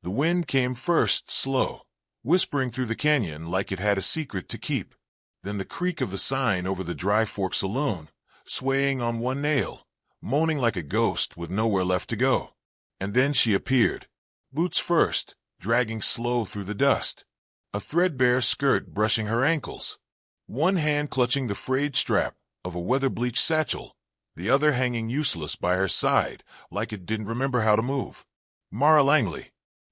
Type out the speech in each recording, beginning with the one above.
The wind came first, slow, whispering through the canyon like it had a secret to keep. Then the creak of the sign over the Dry Fork Saloon, swaying on one nail, moaning like a ghost with nowhere left to go. And then she appeared, boots first, dragging slow through the dust, a threadbare skirt brushing her ankles, one hand clutching the frayed strap of a weather-bleached satchel, the other hanging useless by her side like it didn't remember how to move. Mara Langley.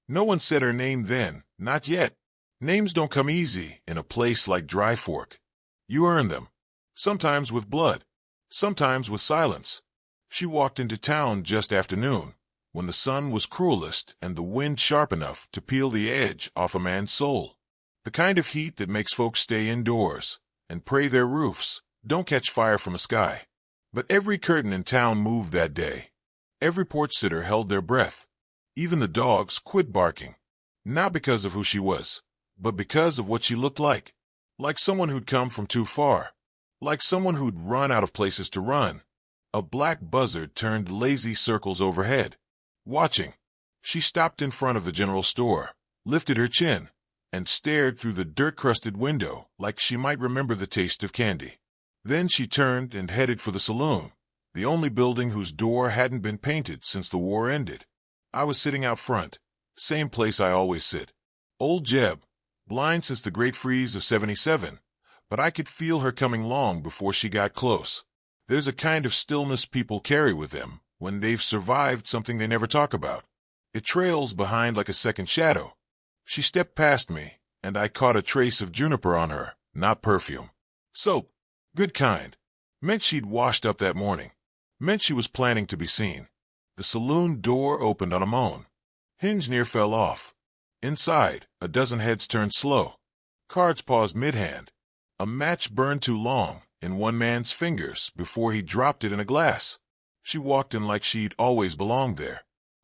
No one said her name then, not yet. Names don't come easy in a place like Dry Fork. You earn them. Sometimes with blood, sometimes with silence. She walked into town just after noon, when the sun was cruelest and the wind sharp enough to peel the edge off a man's soul. The kind of heat that makes folks stay indoors and pray their roofs don't catch fire from a sky. But every curtain in town moved that day. Every porch sitter held their breath. Even the dogs quit barking. Not because of who she was, but because of what she looked like. Like someone who'd come from too far. Like someone who'd run out of places to run. A black buzzard turned lazy circles overhead, watching. She stopped in front of the general store, lifted her chin, and stared through the dirt-crusted window like she might remember the taste of candy. Then she turned and headed for the saloon, the only building whose door hadn't been painted since the war ended. I was sitting out front, same place I always sit. Old Jeb, blind since the Great Freeze of '77, but I could feel her coming long before she got close. There's a kind of stillness people carry with them when they've survived something they never talk about. It trails behind like a second shadow. She stepped past me, and I caught a trace of juniper on her, not perfume. Soap. Good kind. Meant she'd washed up that morning. Meant she was planning to be seen. The saloon door opened on a moan. Hinge near fell off. Inside, a dozen heads turned slow. Cards paused mid-hand. A match burned too long in one man's fingers before he dropped it in a glass. She walked in like she'd always belonged there.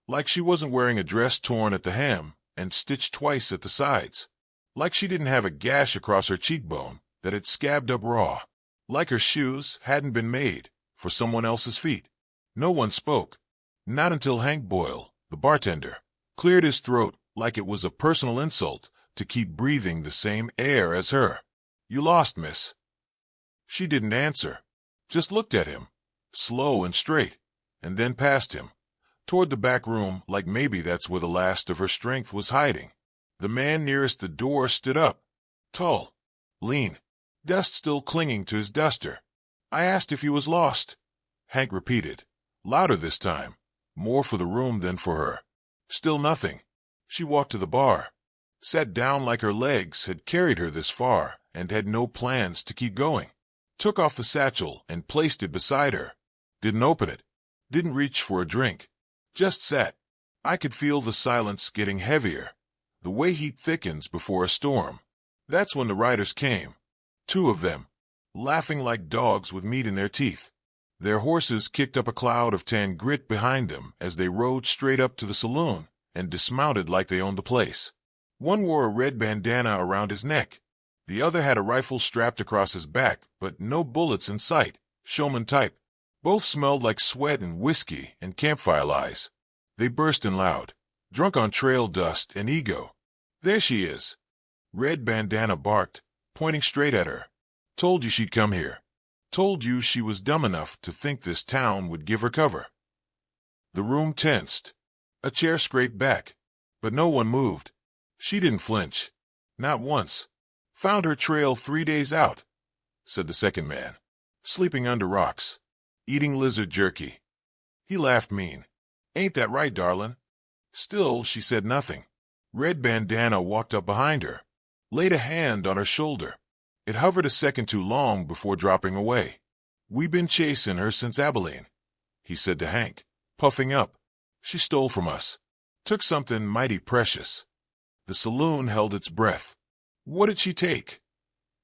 Like she wasn't wearing a dress torn at the hem and stitched twice at the sides. Like she didn't have a gash across her cheekbone that had scabbed up raw. Like her shoes hadn't been made for someone else's feet. No one spoke. Not until Hank Boyle, the bartender, cleared his throat like it was a personal insult to keep breathing the same air as her. "You lost, miss." She didn't answer, just looked at him, slow and straight, and then past him, toward the back room like maybe that's where the last of her strength was hiding. The man nearest the door stood up, tall, lean, dust still clinging to his duster. "I asked if you was lost," Hank repeated, louder this time, more for the room than for her. Still nothing. She walked to the bar, sat down like her legs had carried her this far and had no plans to keep going. Took off the satchel and placed it beside her. Didn't open it. Didn't reach for a drink. Just sat. I could feel the silence getting heavier, the way heat thickens before a storm. That's when the riders came. 2 of them, laughing like dogs with meat in their teeth. Their horses kicked up a cloud of tan grit behind them as they rode straight up to the saloon and dismounted like they owned the place. One wore a red bandana around his neck. The other had a rifle strapped across his back, but no bullets in sight, showman type. Both smelled like sweat and whiskey and campfire lies. They burst in loud, drunk on trail dust and ego. "There she is." Red Bandana barked, pointing straight at her. "Told you she'd come here. Told you she was dumb enough to think this town would give her cover." The room tensed. A chair scraped back, but no one moved. She didn't flinch. Not once. "Found her trail 3 days out," said the second man. "Sleeping under rocks. Eating lizard jerky." He laughed mean. "Ain't that right, darlin'?" Still, she said nothing. Red Bandana walked up behind her, laid a hand on her shoulder. It hovered a second too long before dropping away. "We been chasing her since Abilene," he said to Hank, puffing up. "She stole from us. Took something mighty precious." The saloon held its breath. "What did she take?"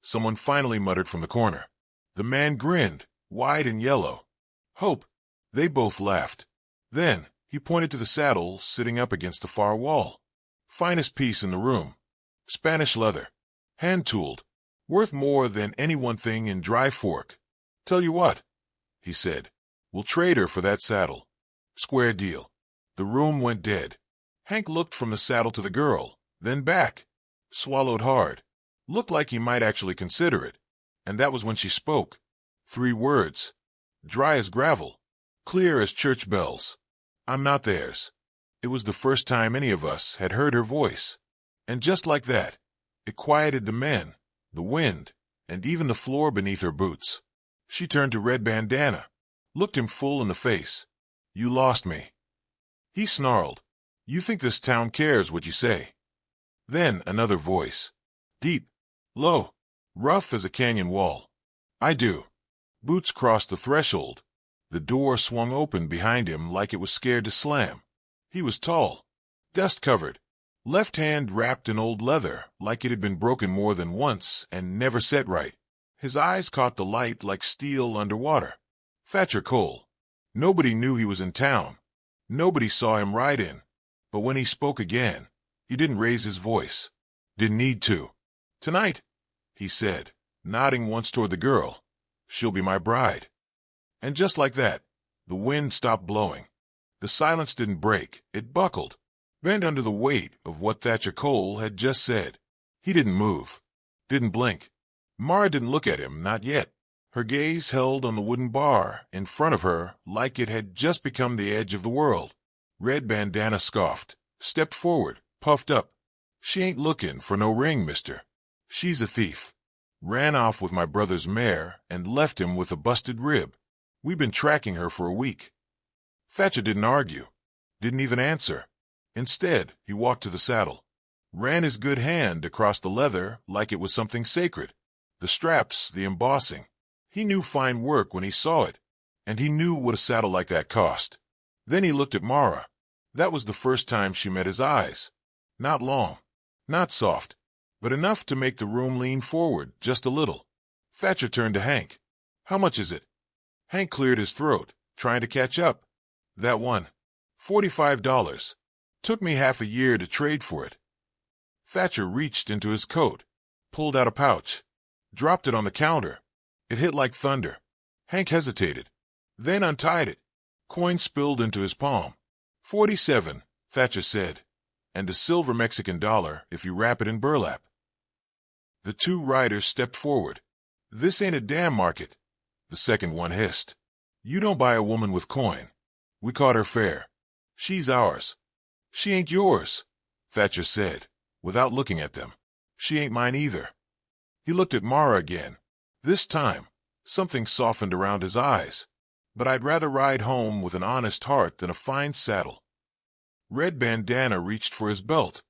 Someone finally muttered from the corner. The man grinned, wide and yellow. "Hope." They both laughed. Then he pointed to the saddle sitting up against the far wall. Finest piece in the room. Spanish leather. Hand-tooled. Worth more than any one thing in Dry Fork. "Tell you what," he said. "We'll trade her for that saddle. Square deal." The room went dead. Hank looked from the saddle to the girl, then back. Swallowed hard. Looked like he might actually consider it. And that was when she spoke. 3 words. Dry as gravel. Clear as church bells. I'm not theirs. It was the first time any of us had heard her voice. And just like that, it quieted the men, the wind, and even the floor beneath her boots. She turned to Red Bandana, looked him full in the face. You lost me. He snarled. You think this town cares what you say? Then another voice. Deep, low, rough as a canyon wall. I do. Boots crossed the threshold. The door swung open behind him like it was scared to slam. He was tall, dust-covered, left hand wrapped in old leather like it had been broken more than once and never set right. His eyes caught the light like steel underwater. Thatcher Cole. Nobody knew he was in town. Nobody saw him ride in. But when he spoke again, he didn't raise his voice. Didn't need to. Tonight, he said, nodding once toward the girl. She'll be my bride. And just like that, the wind stopped blowing. The silence didn't break, it buckled, bent under the weight of what Thatcher Cole had just said. He didn't move, didn't blink. Mara didn't look at him, not yet. Her gaze held on the wooden bar in front of her like it had just become the edge of the world. Red Bandana scoffed, stepped forward, puffed up. She ain't looking for no ring, mister. She's a thief. Ran off with my brother's mare and left him with a busted rib. We've been tracking her for a week. Thatcher didn't argue, didn't even answer. Instead, he walked to the saddle, ran his good hand across the leather like it was something sacred. The straps, the embossing. He knew fine work when he saw it, and he knew what a saddle like that cost. Then he looked at Mara. That was the first time she met his eyes. Not long, not soft, but enough to make the room lean forward just a little. Thatcher turned to Hank. How much is it? Hank cleared his throat, trying to catch up. That one. $45. Took me half a year to trade for it. Thatcher reached into his coat, pulled out a pouch, dropped it on the counter. It hit like thunder. Hank hesitated, then untied it. Coin spilled into his palm. 47, Thatcher said, and a silver Mexican dollar if you wrap it in burlap. The 2 riders stepped forward. This ain't a damn market, the second one hissed. You don't buy a woman with coin. We caught her fair. She's ours. She ain't yours, Thatcher said, without looking at them. She ain't mine either. He looked at Mara again. This time, something softened around his eyes. But I'd rather ride home with an honest heart than a fine saddle. Red Bandana reached for his belt,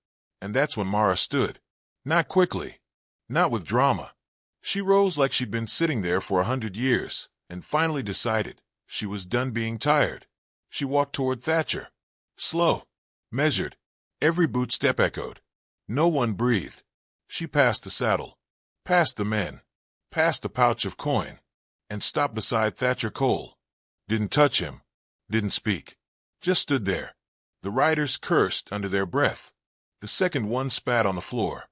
and that's when Mara stood. Not quickly, not with drama. She rose like she'd been sitting there for 100 years, and finally decided she was done being tired. She walked toward Thatcher. Slow, measured, every boot step echoed. No one breathed. She passed the saddle, past the men, past the pouch of coin, and stopped beside Thatcher Cole. Didn't touch him, didn't speak, just stood there. The riders cursed under their breath. The second one spat on the floor.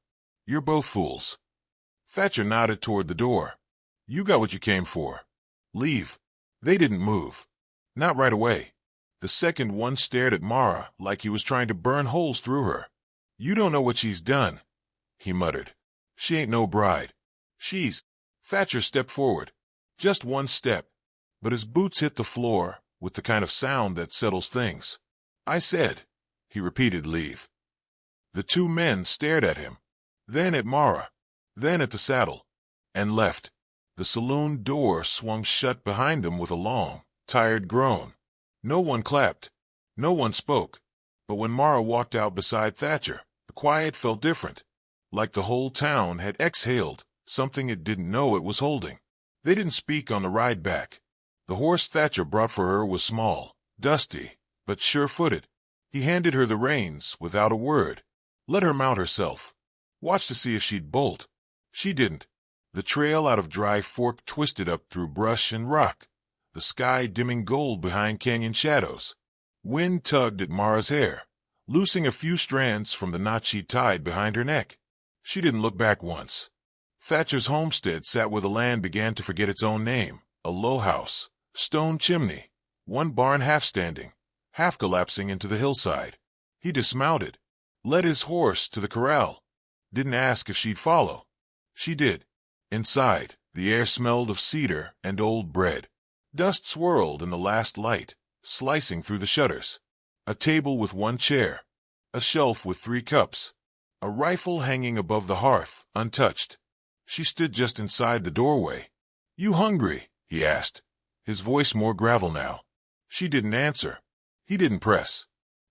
You're both fools. Thatcher nodded toward the door. You got what you came for. Leave. They didn't move. Not right away. The second one stared at Mara like he was trying to burn holes through her. You don't know what she's done, he muttered. She ain't no bride. She's... Thatcher stepped forward. Just one step. But his boots hit the floor with the kind of sound that settles things. I said, he repeated, leave. The 2 men stared at him, then at Mara, then at the saddle, and left. The saloon door swung shut behind them with a long, tired groan. No one clapped. No one spoke. But when Mara walked out beside Thatcher, the quiet felt different, like the whole town had exhaled something it didn't know it was holding. They didn't speak on the ride back. The horse Thatcher brought for her was small, dusty, but sure-footed. He handed her the reins without a word. Let her mount herself. Watched to see if she'd bolt. She didn't. The trail out of Dry Fork twisted up through brush and rock, the sky dimming gold behind canyon shadows. Wind tugged at Mara's hair, loosing a few strands from the knot she tied behind her neck. She didn't look back once. Thatcher's homestead sat where the land began to forget its own name, a low house, stone chimney, one barn half standing, half collapsing into the hillside. He dismounted, led his horse to the corral. Didn't ask if she'd follow. She did. Inside, the air smelled of cedar and old bread. Dust swirled in the last light, slicing through the shutters. A table with one chair. A shelf with 3 cups. A rifle hanging above the hearth, untouched. She stood just inside the doorway. "You hungry?" he asked, his voice more gravel now. She didn't answer. He didn't press.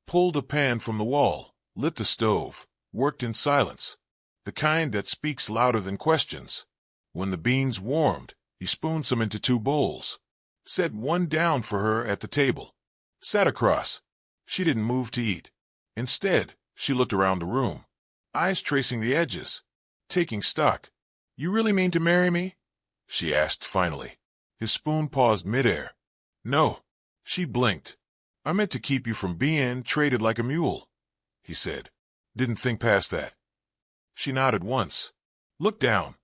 Pulled a pan from the wall, lit the stove, worked in silence. The kind that speaks louder than questions. When the beans warmed, he spooned some into 2 bowls. Set one down for her at the table. Sat across. She didn't move to eat. Instead, she looked around the room, eyes tracing the edges, taking stock. "You really mean to marry me?" she asked finally. His spoon paused midair. "No." She blinked. "I meant to keep you from being traded like a mule," he said. "Didn't think past that." She nodded once. "Look down."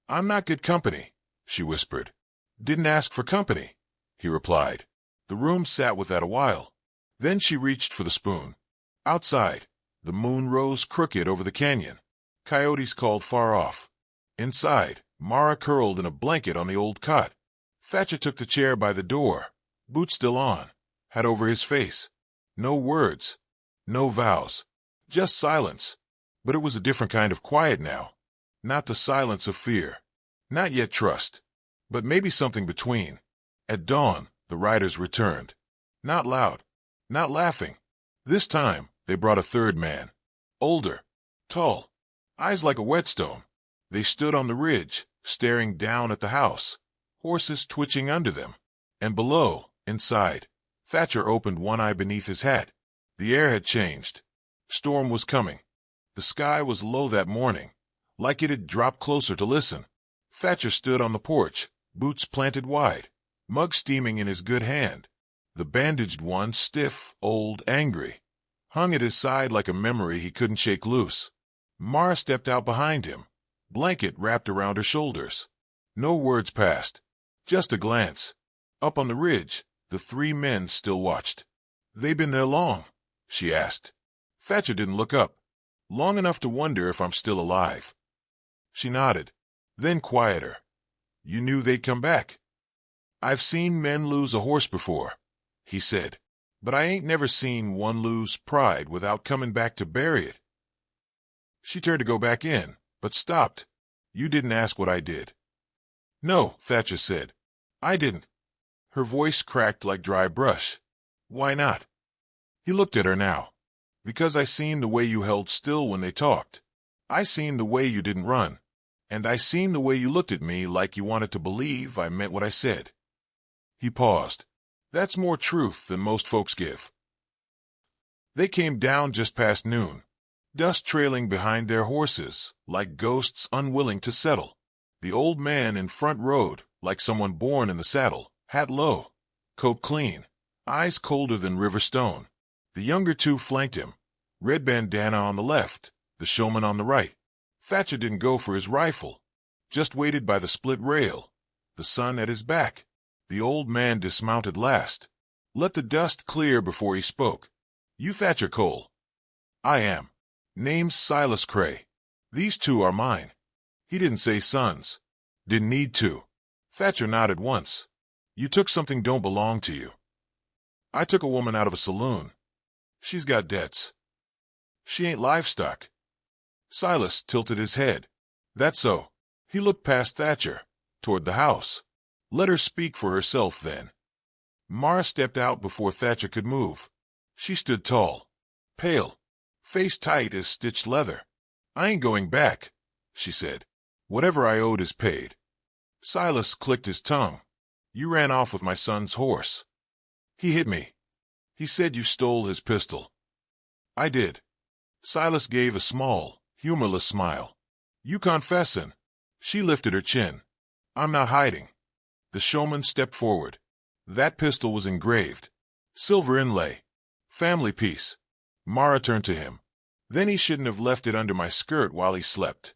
"I'm not good company," she whispered. "Didn't ask for company," he replied. The room sat with that a while. Then she reached for the spoon. Outside, the moon rose crooked over the canyon. Coyotes called far off. Inside, Mara curled in a blanket on the old cot. Thatcher took the chair by the door, boots still on, hat over his face. No words, no vows, just silence. But it was a different kind of quiet now. Not the silence of fear. Not yet trust. But maybe something between. At dawn, the riders returned. Not loud. Not laughing. This time, they brought a third man. Older. Tall. Eyes like a whetstone. They stood on the ridge, staring down at the house. Horses twitching under them. And below, inside, Thatcher opened one eye beneath his hat. The air had changed. Storm was coming. The sky was low that morning, like it had dropped closer to listen. Thatcher stood on the porch, boots planted wide, mug steaming in his good hand. The bandaged one, stiff, old, angry, hung at his side like a memory he couldn't shake loose. Mara stepped out behind him, blanket wrapped around her shoulders. No words passed, just a glance. Up on the ridge, the 3 men still watched. "They been there long?" she asked. Thatcher didn't look up. "Long enough to wonder if I'm still alive." She nodded, then quieter. "You knew they'd come back?" "I've seen men lose a horse before," he said, "but I ain't never seen one lose pride without coming back to bury it." She turned to go back in, but stopped. "You didn't ask what I did." "No," Thatcher said. "I didn't." Her voice cracked like dry brush. "Why not?" He looked at her now. "Because I seen the way you held still when they talked. I seen the way you didn't run. And I seen the way you looked at me like you wanted to believe I meant what I said." He paused. "That's more truth than most folks give." They came down just past noon, dust trailing behind their horses, like ghosts unwilling to settle. The old man in front rode, like someone born in the saddle, hat low, coat clean, eyes colder than river stone. The younger 2 flanked him, red bandana on the left, the showman on the right. Thatcher didn't go for his rifle, just waited by the split rail, the sun at his back. The old man dismounted last, let the dust clear before he spoke. "You Thatcher Cole?" "I am. Name's Silas Cray. These 2 are mine." He didn't say sons. Didn't need to. Thatcher nodded once. "You took something don't belong to you." "I took a woman out of a saloon. She's got debts." "She ain't livestock." Silas tilted his head. "That's so." He looked past Thatcher, toward the house. Let her speak for herself then. Mara stepped out before Thatcher could move. She stood tall, pale, face tight as stitched leather. "I ain't going back," she said. "Whatever I owed is paid." Silas clicked his tongue. "You ran off with my son's horse." "He hit me. He said you stole his pistol." "I did." Silas gave a small, humorless smile. "You confessin'?" She lifted her chin. "I'm not hiding." The showman stepped forward. That pistol was engraved. Silver inlay. Family piece. Mara turned to him. "Then he shouldn't have left it under my skirt while he slept."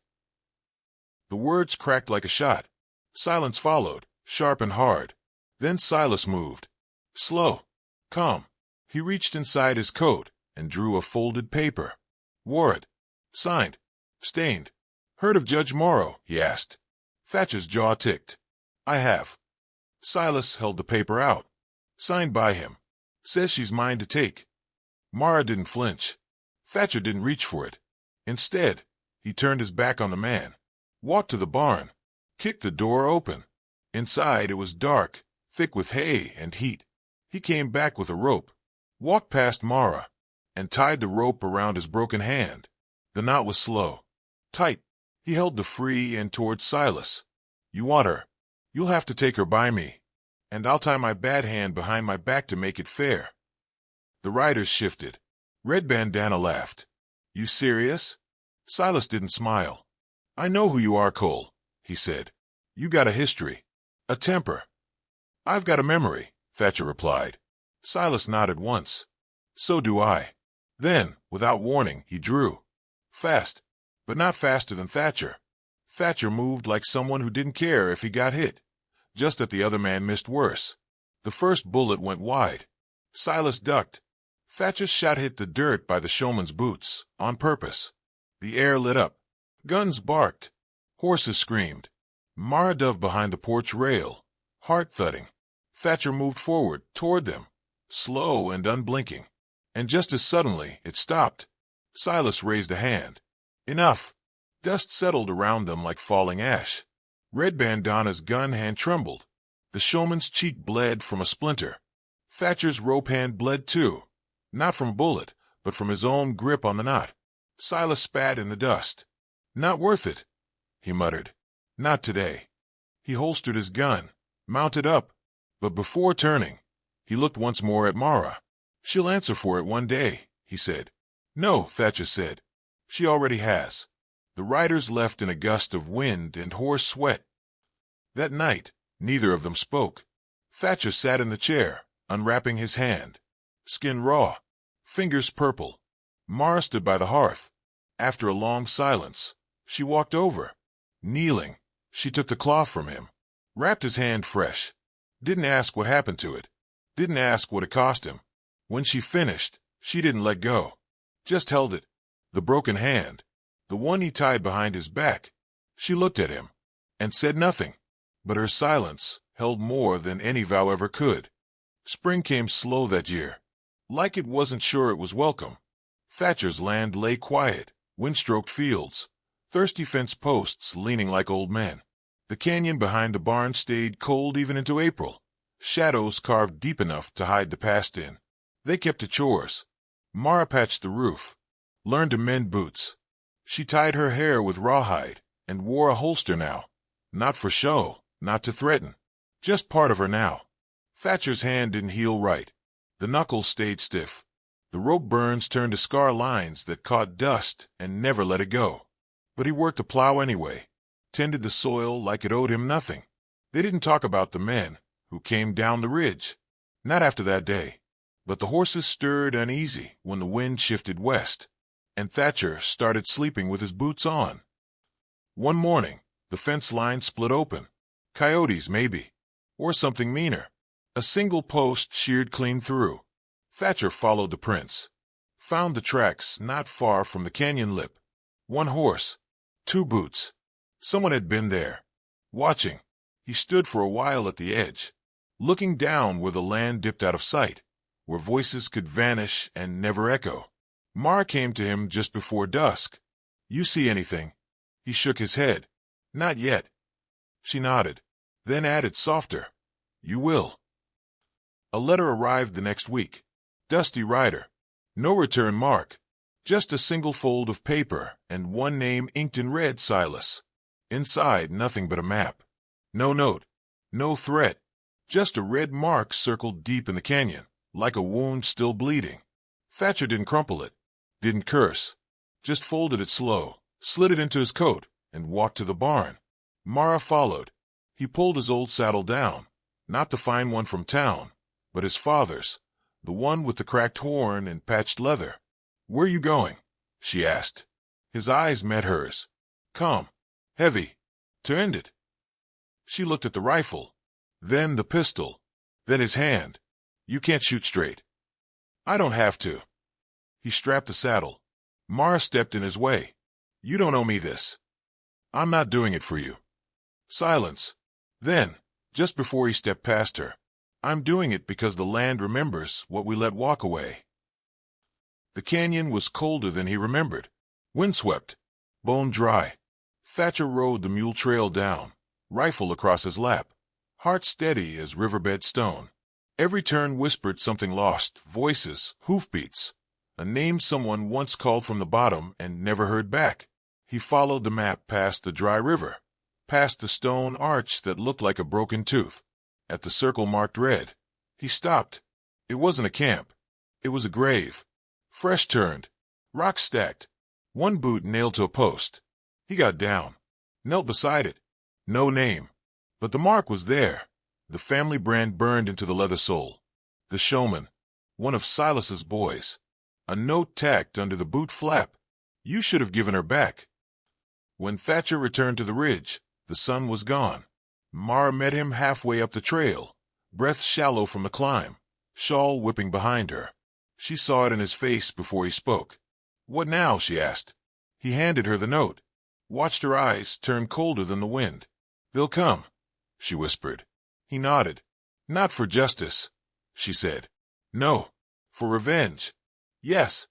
The words cracked like a shot. Silence followed, sharp and hard. Then Silas moved. Slow. Calm. He reached inside his coat and drew a folded paper. Wore it. Signed. Stained. Heard of Judge Morrow? He asked. Thatcher's jaw ticked. I have. Silas held the paper out. Signed by him. Says she's mine to take. Mara didn't flinch. Thatcher didn't reach for it. Instead, he turned his back on the man, walked to the barn, kicked the door open. Inside it was dark, thick with hay and heat. He came back with a rope, walked past Mara, and tied the rope around his broken hand. The knot was slow, tight. He held the free end toward Silas. You want her? You'll have to take her by me, and I'll tie my bad hand behind my back to make it fair. The riders shifted. Red Bandana laughed. You serious? Silas didn't smile. I know who you are, Cole, he said. You got a history. A temper. I've got a memory, Thatcher replied. Silas nodded once. So do I. Then, without warning, he drew. Fast, but not faster than Thatcher. Thatcher moved like someone who didn't care if he got hit, just that the other man missed worse. The first bullet went wide. Silas ducked. Thatcher's shot hit the dirt by the showman's boots, on purpose. The air lit up. Guns barked. Horses screamed. Mara dove behind the porch rail, heart thudding. Thatcher moved forward, toward them, slow and unblinking. And just as suddenly, it stopped. Silas raised a hand. Enough. Dust settled around them like falling ash. Red Bandana's gun hand trembled. The showman's cheek bled from a splinter. Thatcher's rope hand bled too. Not from a bullet, but from his own grip on the knot. Silas spat in the dust. Not worth it, he muttered. Not today. He holstered his gun, mounted up, but before turning, he looked once more at Mara. She'll answer for it one day, he said. No, Thatcher said. She already has. The riders left in a gust of wind and hoarse sweat. That night, neither of them spoke. Thatcher sat in the chair, unwrapping his hand. Skin raw, fingers purple. Mara stood by the hearth. After a long silence, she walked over. Kneeling, she took the cloth from him, wrapped his hand fresh. Didn't ask what happened to it. Didn't ask what it cost him. When she finished, she didn't let go. Just held it. The broken hand. The one he tied behind his back. She looked at him, and said nothing. But her silence held more than any vow ever could. Spring came slow that year, like it wasn't sure it was welcome. Thatcher's land lay quiet, wind-stroked fields, thirsty fence posts leaning like old men. The canyon behind the barn stayed cold even into April, shadows carved deep enough to hide the past in. They kept to chores. Mara patched the roof, learned to mend boots. She tied her hair with rawhide and wore a holster now. Not for show, not to threaten. Just part of her now. Thatcher's hand didn't heal right. The knuckles stayed stiff. The rope burns turned to scar lines that caught dust and never let it go. But he worked the plow anyway, tended the soil like it owed him nothing. They didn't talk about the men who came down the ridge. Not after that day. But the horses stirred uneasy when the wind shifted west, and Thatcher started sleeping with his boots on. One morning, the fence line split open. Coyotes, maybe. Or something meaner. A single post sheared clean through. Thatcher followed the prints. Found the tracks not far from the canyon lip. One horse. 2 boots. Someone had been there. Watching. He stood for a while at the edge, looking down where the land dipped out of sight, where voices could vanish and never echo. Mara came to him just before dusk. You see anything? He shook his head. Not yet. She nodded, then added softer. You will. A letter arrived the next week. Dusty rider. No return mark. Just a single fold of paper and one name inked in red, Silas. Inside, nothing but a map. No note. No threat. Just a red mark circled deep in the canyon, like a wound still bleeding. Thatcher didn't crumple it. Didn't curse. Just folded it slow, slid it into his coat, and walked to the barn. Mara followed. He pulled his old saddle down, not the fine one from town, but his father's, the one with the cracked horn and patched leather. Where you going? She asked. His eyes met hers. Calm. Heavy. To end it. She looked at the rifle, then the pistol, then his hand. You can't shoot straight. I don't have to. He strapped the saddle. Mara stepped in his way. "You don't owe me this. I'm not doing it for you." Silence. Then, just before he stepped past her, "I'm doing it because the land remembers what we let walk away." The canyon was colder than he remembered. Windswept. Bone dry. Thatcher rode the mule trail down, rifle across his lap, heart steady as riverbed stone. Every turn whispered something lost, voices, hoofbeats, a name someone once called from the bottom and never heard back. He followed the map past the dry river, past the stone arch that looked like a broken tooth. At the circle marked red, he stopped. It wasn't a camp. It was a grave. Fresh turned, rocks stacked, one boot nailed to a post. He got down, knelt beside it. No name, but the mark was there. The family brand burned into the leather sole. The showman, one of Silas's boys. A note tacked under the boot flap. "You should have given her back." When Thatcher returned to the ridge, the sun was gone. Mara met him halfway up the trail, breath shallow from the climb, shawl whipping behind her. She saw it in his face before he spoke. "What now?" she asked. He handed her the note, watched her eyes turn colder than the wind. "They'll come," she whispered. He nodded. "Not for justice," she said. "No, for revenge." "Yes."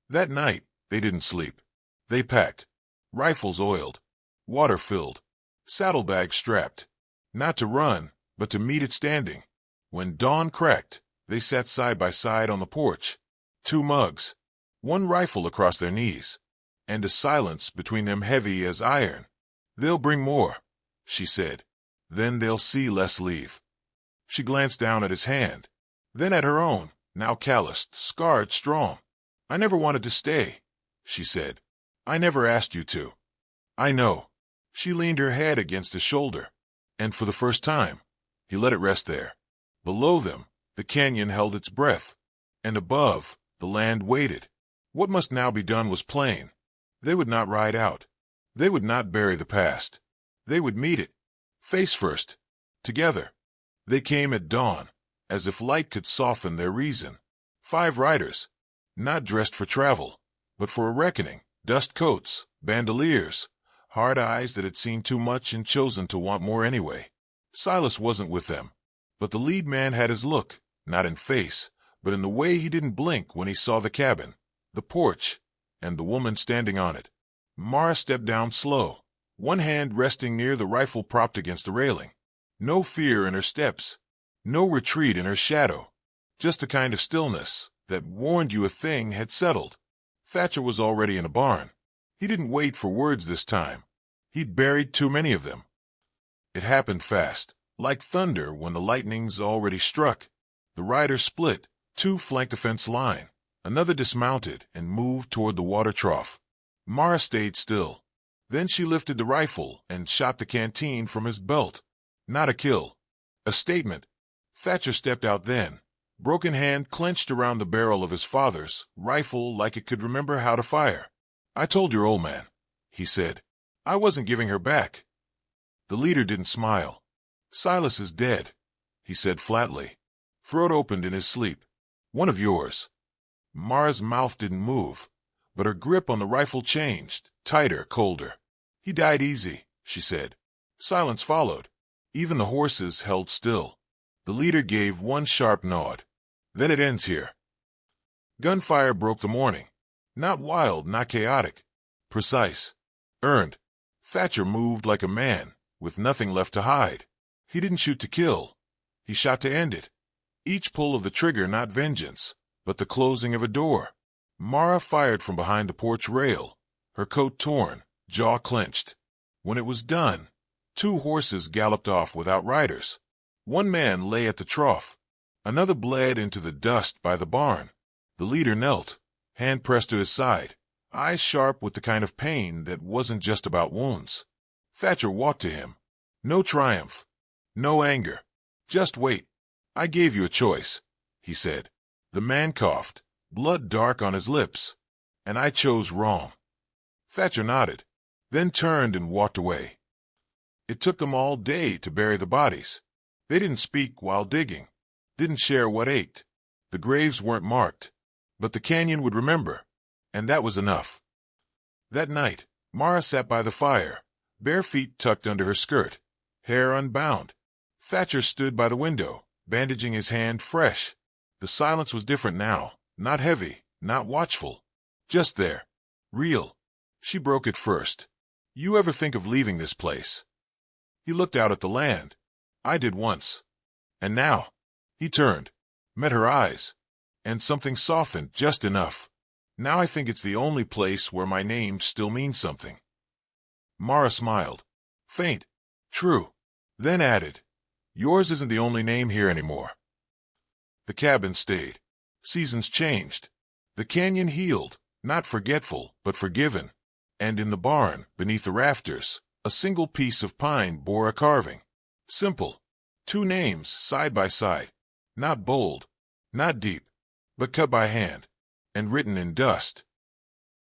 That night, they didn't sleep. They packed. Rifles oiled. Water filled. Saddlebags strapped. Not to run, but to meet it standing. When dawn cracked, they sat side by side on the porch. 2 mugs. 1 rifle across their knees. And a silence between them heavy as iron. "They'll bring more," she said. "Then they'll see less leave." She glanced down at his hand, then at her own, now calloused, scarred, strong. "I never wanted to stay," she said. "I never asked you to." "I know." She leaned her head against his shoulder, and for the first time, he let it rest there. Below them, the canyon held its breath, and above, the land waited. What must now be done was plain. They would not ride out. They would not bury the past. They would meet it, face first, together. They came at dawn, as if light could soften their reason. 5 riders, not dressed for travel, but for a reckoning. Dust coats, bandoliers, hard eyes that had seen too much and chosen to want more anyway. Silas wasn't with them, but the lead man had his look, not in face, but in the way he didn't blink when he saw the cabin, the porch, and the woman standing on it. Mara stepped down slow, one hand resting near the rifle propped against the railing. No fear in her steps, no retreat in her shadow, just the kind of stillness that warned you a thing had settled. Thatcher was already in a barn. He didn't wait for words this time. He'd buried too many of them. It happened fast, like thunder when the lightning's already struck. The riders split, 2 flanked the fence line. Another dismounted and moved toward the water trough. Mara stayed still. Then she lifted the rifle and shot the canteen from his belt. Not a kill. A statement. Thatcher stepped out then, broken hand clenched around the barrel of his father's rifle like it could remember how to fire. "I told your old man," he said. "I wasn't giving her back." The leader didn't smile. "Silas is dead," he said flatly. Throat opened in his sleep. "One of yours." Mara's mouth didn't move, but her grip on the rifle changed, tighter, colder. "He died easy," she said. Silence followed. Even the horses held still. The leader gave one sharp nod. "Then it ends here." Gunfire broke the morning. Not wild, not chaotic. Precise. Earned. Thatcher moved like a man, with nothing left to hide. He didn't shoot to kill. He shot to end it. Each pull of the trigger not vengeance, but the closing of a door. Mara fired from behind the porch rail, her coat torn, jaw clenched. When it was done, 2 horses galloped off without riders. One man lay at the trough. Another bled into the dust by the barn. The leader knelt, hand pressed to his side, eyes sharp with the kind of pain that wasn't just about wounds. Thatcher walked to him. No triumph, no anger. "Just wait. I gave you a choice," he said. The man coughed, blood dark on his lips. "And I chose wrong." Thatcher nodded, then turned and walked away. It took them all day to bury the bodies. They didn't speak while digging, didn't share what ached. The graves weren't marked. but the canyon would remember, and that was enough. That night, Mara sat by the fire, bare feet tucked under her skirt, hair unbound. Thatcher stood by the window, bandaging his hand fresh. The silence was different now, not heavy, not watchful. Just there. Real. She broke it first. You ever think of leaving this place? He looked out at the land. I did once. And now? He turned, met her eyes, and something softened just enough. Now I think it's the only place where my name still means something. Mara smiled. Faint. True. Then added, yours isn't the only name here anymore. The cabin stayed. Seasons changed. The canyon healed, not forgetful, but forgiven. And in the barn, beneath the rafters, a single piece of pine bore a carving. Simple. 2 names, side by side. Not bold, not deep, but cut by hand, and written in dust.